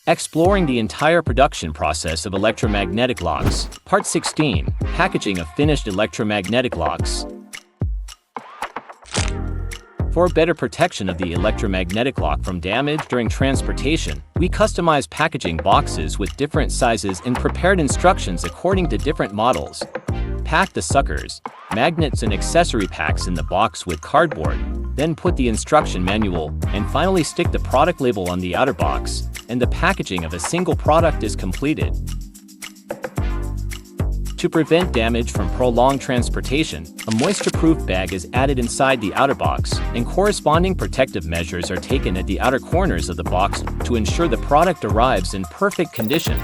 Exploring the entire production process of electromagnetic locks. Part 16. Packaging of finished electromagnetic locks. For better protection of the electromagnetic lock from damage during transportation, we customize packaging boxes with different sizes and prepared instructions according to different models. Pack the suckers, magnets and accessory packs in the box with cardboard, then put the instruction manual, and finally stick the product label on the outer box, and the packaging of a single product is completed. To prevent damage from prolonged transportation, a moisture-proof bag is added inside the outer box, and corresponding protective measures are taken at the outer corners of the box to ensure the product arrives in perfect condition.